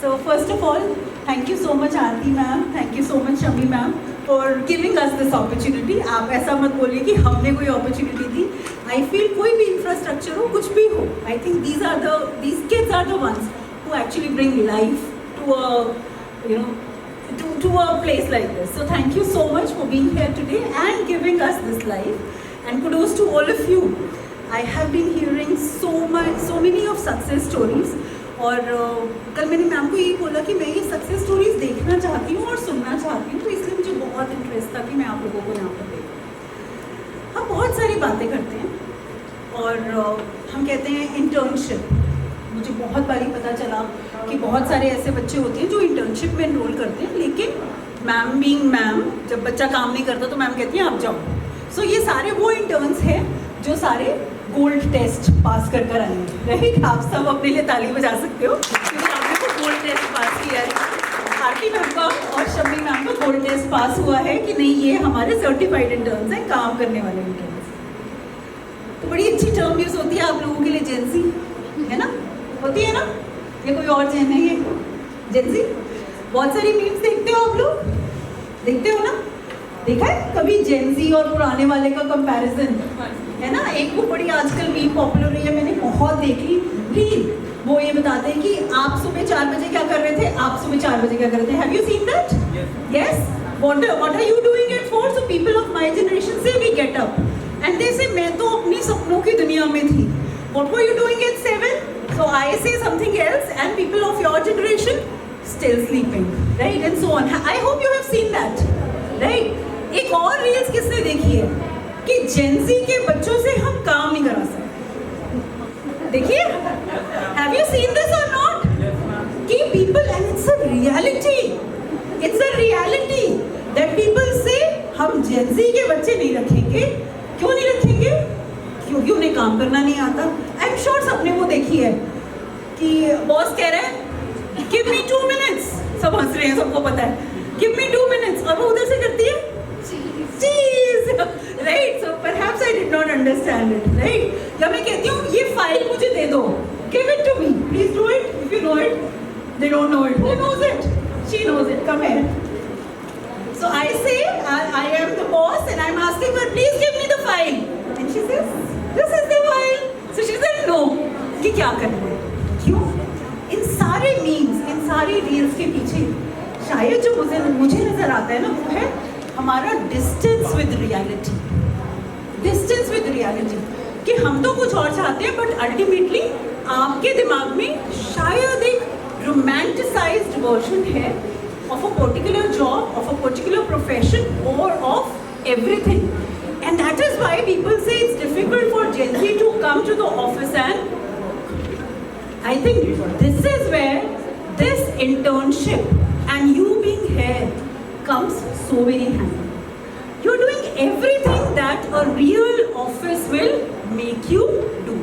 So first of all, thank you so much Aarti ma'am, thank you so much Shami ma'am for giving us this opportunity. आप ऐसा मत बोलिए कि हमने कोई opportunity दी. I feel कोई भी infrastructure हो, कुछ भी हो, I think these kids are the ones who actually bring life to a place like this. So thank you so much for being here today and giving us this life. And kudos to all of you. I have been hearing so many of success stories. और कल मैंने ma'am को यही बोला कि मैं ये success stories देखना चाहती हूँ और सुनना चाहती हूँ, तो इसलिए मुझे बहुत इंटरेस्ट था कि मैं आप लोगों को यहाँ पर देखूँ. हम बहुत सारी बातें करते हैं और हम कहते हैं इंटर्नशिप. मुझे बहुत बारी पता चला कि बहुत सारे ऐसे बच्चे होते हैं जो इंटर्नशिप में एनरोल करते हैं, लेकिन मैम बीइंग मैम, जब बच्चा काम नहीं करता तो मैम कहती हैं आप जाओ. सो ये सारे वो इंटर्न्स हैं जो सारे गोल्ड टेस्ट पास कर कर आएंगे, राइट. आप सब अपने लिए ताली बजा सकते हो क्योंकि आपने तो गोल्ड टेस्ट पास किया है. आरती मैम का और शमी मैम का गोल्ड टेस्ट पास हुआ है कि नहीं, ये हमारे सर्टिफाइड इंटर्न्स हैं, काम करने वाले इंटर्न्स. तो बड़ी अच्छी टर्म यूज़ होती है आप लोगों के लिए, जेंजी, है ना, होती है ना, ये कोई और जेन है, ये जेंजी. बहुत सारी मीम्स देखते हो आप लोग, देखते हो ना, देखा है कभी जेंजी और पुराने वाले का कंपैरिजन, है ना. एक वो बड़ी आजकल मीम पॉपुलर रही है, मैंने बहुत देखी रील. वो ये बताते हैं कि आप सुबह 4 बजे क्या कर रहे थे, आप सुबह 4 बजे क्या कर रहे थे. Have you seen that? Yes. What are you doing it for? So people of my generation say we get up and they say मैं तो अपनी सपनों की दुनिया में थी. What were you doing at 7? So I say something else and people of your generation still sleeping, right, and so on. I hope you have seen that, right. एक और रील्स किसने देखी है कि जेंजी के बच्चों से हम काम नहीं करा सकते. देखिए, हैव यू सीन दिस और नॉट? कि people, and it's a reality that people से हम जेंजी के बच्चे नहीं रखेंगे. क्यों नहीं रखेंगे? क्योंकि उन्हें काम करना नहीं आता. आई एम श्योर सबने वो देखी है कि बॉस कह रहा है गिव मी 2 minutes, सब हंस रहे हैं, सबको पता है, गिव मी 2 minutes, और वो उधर से करती है चीज, right. So perhaps I did not understand it, right. या मैं कहती हूँ ये फाइल मुझे दे दो, give it to me, please do it. If you know it, they don't know it, who knows it? She knows it. Come here. So I say I am the boss and I am asking her please give me the file and she says this is the file. So she said no. कि क्या करना है? क्यों? इन सारे memes, इन सारी reels के पीछे शायद जो मुझे नजर आता है ना, वो है हमारा distance with reality. Distance with reality कि हम तो कुछ और चाहते हैं, बट अल्टीमेटली आपके दिमाग में शायद एक रोमांटिसाइज्ड वर्जन है of a particular job, of a particular profession और of everything. And that is why people say it's difficult for Gen Z to come to the office. And I think this is where this internship and you being here comes so very handy. You're doing everything that a real office will make you do.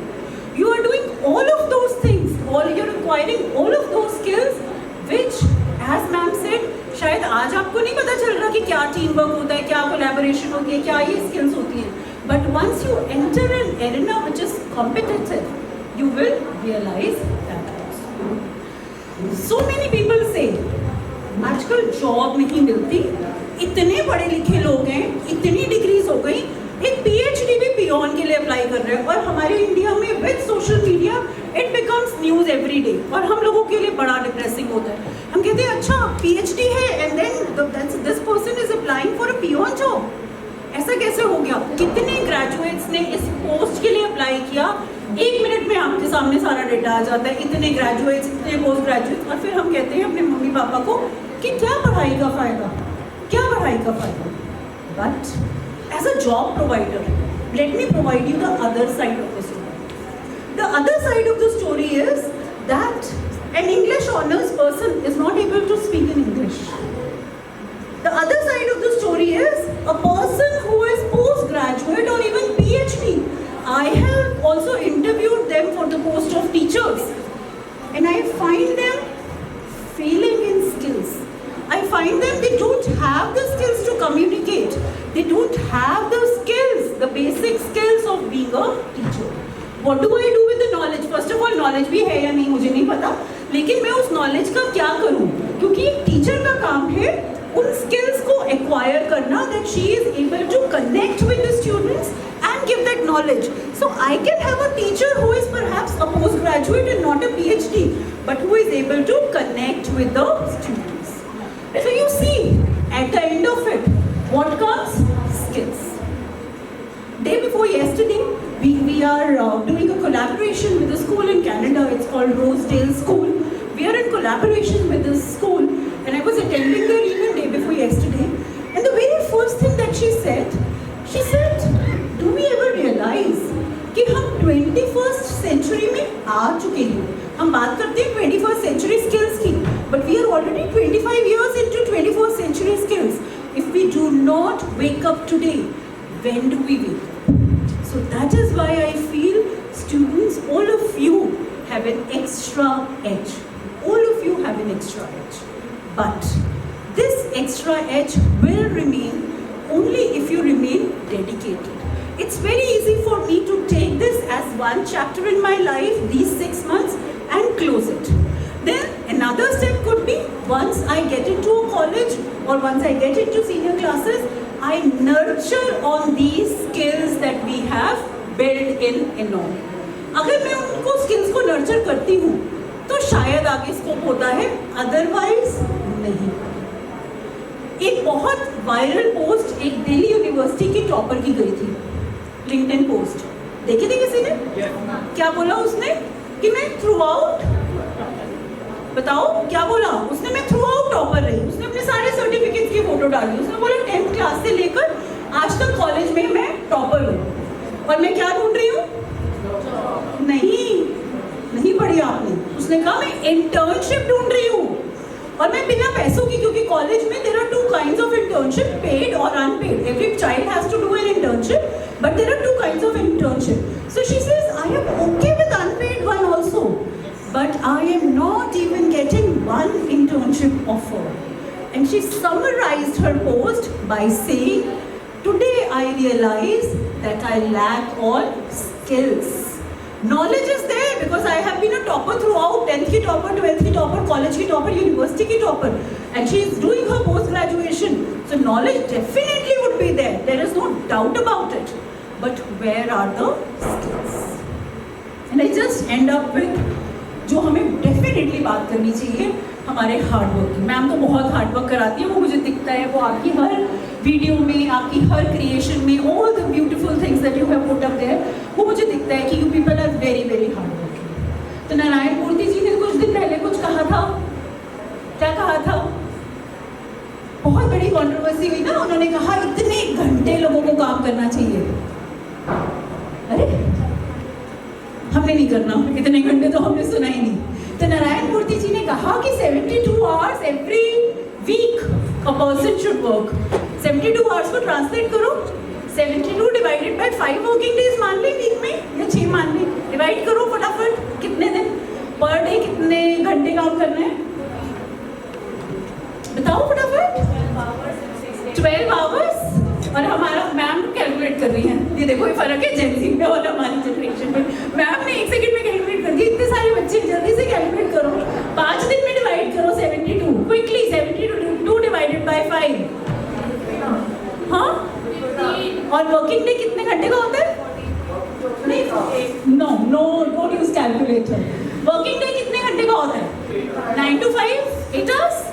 You are doing all of those things, you're acquiring all of those skills which, as ma'am said, शायद आज आपको नहीं पता चल रहा कि क्या team work होता है, क्या कोलैबोरेशन होती है, क्या ये स्किल्स होती हैं. But once you enter an arena which is competitive, you will realize that also. So many people say आजकल जॉब नहीं मिलती, इतने पढ़े लिखे लोग हैं, इतनी डिग्रीज हो गई, एक पीएचडी भी पियोन के लिए अप्लाई कर रहे हैं. और हमारे इंडिया में with social media it becomes news every day, और हम लोगों के लिए बड़ा डिप्रेसिंग होता है. हम कहते हैं अच्छा पीएचडी है and then this person is applying for a peon job. ऐसा कैसे हो गया? कितने ग्रेजुएट्स ने इस पोस्ट के लिए अप्लाई किया? 1 मिनट में आपके सामने सारा डेटा आ जाता है, इतने ग्रेजुएट्स, इतने पोस्ट ग्रेजुएट्स. और फिर हम कहते हैं अपने मम्मी पापा को कि क्या पढ़ाई का फ़ायदा, क्या पढ़ाई का फ़ायदा. But as a job provider, let me provide you the other side of the story. The other side of the story is that an English honors person is not able to speak in English. The other side of the story is a person who is postgraduate or even PhD. I have also interviewed them for the post of teachers, and I find them failing in skills. I find them they don't have the skills to communicate. They don't have the skills, the basic skills of being a teacher. What do I do with the knowledge? First of all, knowledge भी है या नहीं मुझे नहीं पता. लेकिन मैं उस नॉलेज का क्या करूं, क्योंकि एक टीचर का काम है उन स्किल्स को एक्वायर करना, that she is able to connect with the students and give that knowledge. So I can have a teacher who is perhaps a postgraduate and not a PhD, but who is able to connect with the students. So you see, at the end of it, what comes? Skills. Day before yesterday, we are doing a collaboration with a school in Canada. It's called Rosedale School. We are in collaboration with this school, and I was attending their event day before yesterday. And the very first thing that she said, do we ever realize कि हम 21st century में आ चुके हैं? हम बात करते हैं 21st century skills की, but we are already 25 years into 21st century skills. If we do not wake up today, when do we wake up? So that is why I feel students, all of you have an extra edge. All of you have an extra edge. But this extra edge will remain only if you remain dedicated. It's very easy for me to take this as one chapter in my life, these 6 months, and close it. Then another step could be, once I get into a college or once I get into senior classes, I nurture on these skills that we have built in all. अगर मैं उनको skills को nurture करती हूँ, तो शायद आगे scope होता है, otherwise नहीं. एक बहुत वायरल पोस्ट एक दिल्ली यूनिवर्सिटी की टॉपर की गई थी, लिंक्डइन पोस्ट देखी थी किसी ने? क्या बोला उसने कि मैं थ्रू आउट, बताओ क्या बोला उसने, मैं थ्रू आउट टॉपर रही. उसने अपने सारे सर्टिफिकेट्स की फोटो डाली. उसने बोला 10th क्लास से लेकर आज तक कॉलेज में मैं टॉपर हूँ, और मैं क्या ढूंढ रही हूँ? नहीं पढ़ी आपने. उसने कहा मैं इंटर्नशिप ढूंढ रही हूँ, और मैं बिना पैसों की, क्योंकि कॉलेज में there are 2 kinds of internship, paid or unpaid. Every child has to do an internship, but there are 2 kinds of internship. So she says, I am okay with unpaid one also, but I am not even getting one internship offer. And she summarized her post by saying, today I realize that I lack all skills. Knowledge is there because I have been a topper throughout, 10th की topper, 12th की topper, college की topper, university की topper, and she is doing her post graduation. So knowledge definitely would be there. There is no doubt about it. But where are the skills? And I just end up with जो हमें definitely बात करनी चाहिए, हमारे hard work की. Ma'am तो बहुत hard work कराती है, वो मुझे दिखता है, वो आपकी हर वीडियो में, आपकी हर क्रिएशन में, all the beautiful things that you have put up there, वो मुझे दिखता है कि you people are very very hard working. तो नारायण मूर्ति जी ने कुछ दिन पहले कुछ कहा था. क्या कहा था? बहुत बड़ी कंट्रोवर्सी हुई ना. उन्होंने कहा इतने घंटे लोगों को काम करना चाहिए. अरे हमने नहीं करना इतने घंटे, तो हमने सुना ही नहीं. तो नारायण मूर्ति जी ने कहा कि 72 hours every week a person should work. 72 hours को ट्रांसलेट करो, 72 डिवाइडेड बाय 5 वर्किंग डेज मान लें वीक में, या 6 मान लें. डिवाइड करो फटाफट, कितने दिन पर डे, कितने घंटे काम करना है, बताओ फटाफट. 12 आवर्स. और हमारा मैम कैलकुलेट कर रही है, ये देखो ये फर्क है जेन ज़ी में और हमारी जनरेशन में. मैम ने 1 सेकंड में कैलकुलेट कर दी. इतने सारे बच्चे, जल्दी से कैलकुलेट करो. 5 दिन में डिवाइड करो 72 क्विकली. 72 डिवाइडेड बाय 5, हाँ. और वर्किंग डे कितने घंटे का होता है? नहीं, no don't use calculator. Working day कितने घंटे का होता है? 9 to 5, 8 आवर्स.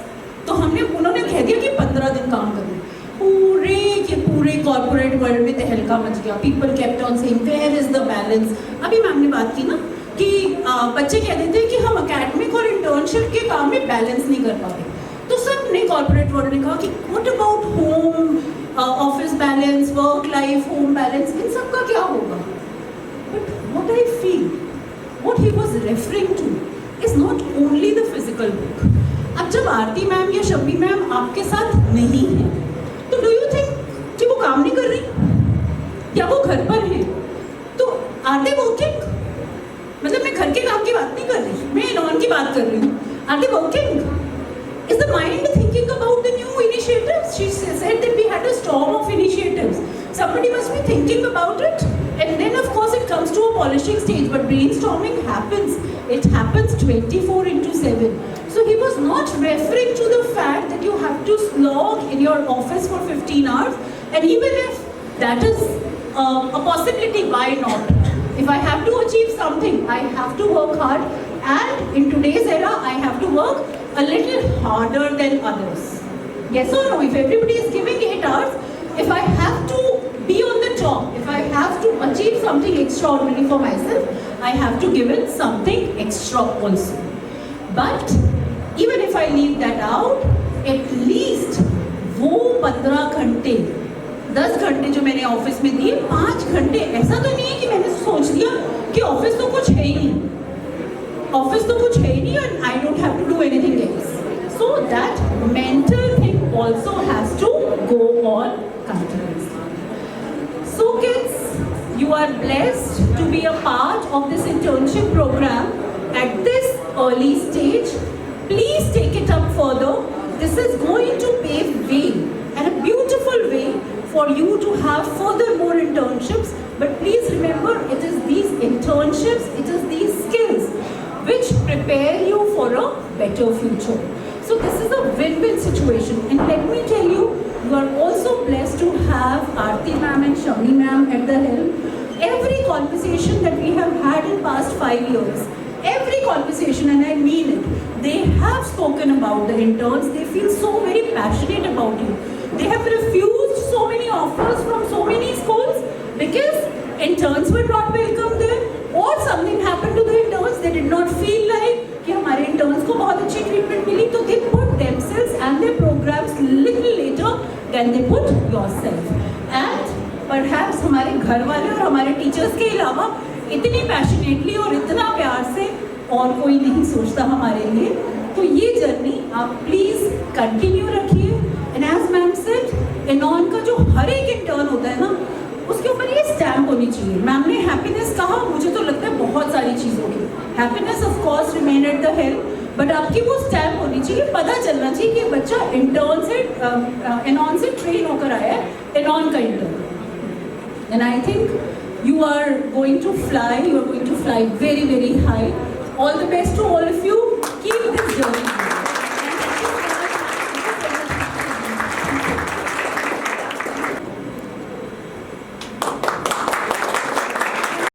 तो उन्होंने कह दिया कि 15 दिन काम करना. पूरे कॉर्पोरेट वर्ल्ड में तहलका मच गया. People kept on saying where is the balance. अभी मैम ने बात की ना कि बच्चे कह देते हैं कि हम एकेडमिक और इंटर्नशिप के काम में बैलेंस नहीं कर पाते. तो सब ने कॉर्पोरेट वर्ल्ड ने कहा कि what about home office balance, work life, home balance, इन सब का क्या होगा? But what I feel, what he was referring to is not only the physical work. अब जब आरती मैम या शम्मी मैम आपके साथ नहीं है, तो डू यू थिंक कि वो काम नहीं कर रही, या वो घर पर है? तो आर दे वर्किंग? मतलब मैं घर के काम की बात नहीं कर रही, मैं नॉन की बात कर रही हूँ. Are they working? Is the mind thinking about the new initiatives? She said that we had a storm of initiatives. Somebody must be thinking about it, and then of course it comes to a polishing stage. But brainstorming happens. It happens 24/7. 7. So he was not referring to the fact that you have to slog in your office for 15 hours, and even if that is a possibility, why not? If I have to achieve something, I have to work hard, and in today's era, I have to work a little harder than others. Yes or no? If everybody is giving 8 hours, if I have to be on the top, if I have to achieve something extraordinary for myself, I have to give it something extra also. But even if I leave that out, at least वो 15 घंटे 10 घंटे जो मैंने office में दिए, 5 घंटे ऐसा तो नहीं है कि मैंने सोच लिया कि ऑफिस तो कुछ है ही नहीं, ऑफिस तो कुछ है ही नहीं and I don't have to do anything else. So that mental thing also has to go on continuously. So kids, you are blessed to be a part of this internship program at this early stage. Please take it up further. This is going to pave way and a beautiful way for you to have further more internships. But please remember, it is these internships, it is these skills which prepare you for a better future. So this is a win-win situation. And let me tell you, you are also blessed to have Aarti ma'am and Shamni ma'am at the helm. Every conversation that we have had in past 5 years, every conversation, and I mean it, they have spoken about the interns. They feel so very passionate about you. They have refused so many offers from so many schools because interns were not welcome there, or something happened to the interns. They did not feel like कि हमारे interns को बहुत अच्छी treatment मिली, तो they put themselves and their programs little later than they put yourself. And perhaps हमारे घर वाले और हमारे teachers के अलावा इतनी passionately और इतना प्यार से और कोई नहीं सोचता हमारे लिए. तो ये जर्नी आप प्लीज कंटिन्यू रखिए. एंड एज मैम सेड, एनॉन का जो हर एक इंटर्न होता है ना, उसके ऊपर ये स्टैम्प होनी चाहिए. मैम ने हैप्पीनेस कहा, मुझे तो लगता है बहुत सारी चीज़ों की happiness of course remain at the help, but आपकी वो स्टैम्प होनी चाहिए. पता चलना चाहिए कि बच्चा इंटर्न से एनॉन से ट्रेन होकर आया है, एनॉन का intern. And I think you are going to fly, you are going to fly very, very high. All the best to all of you.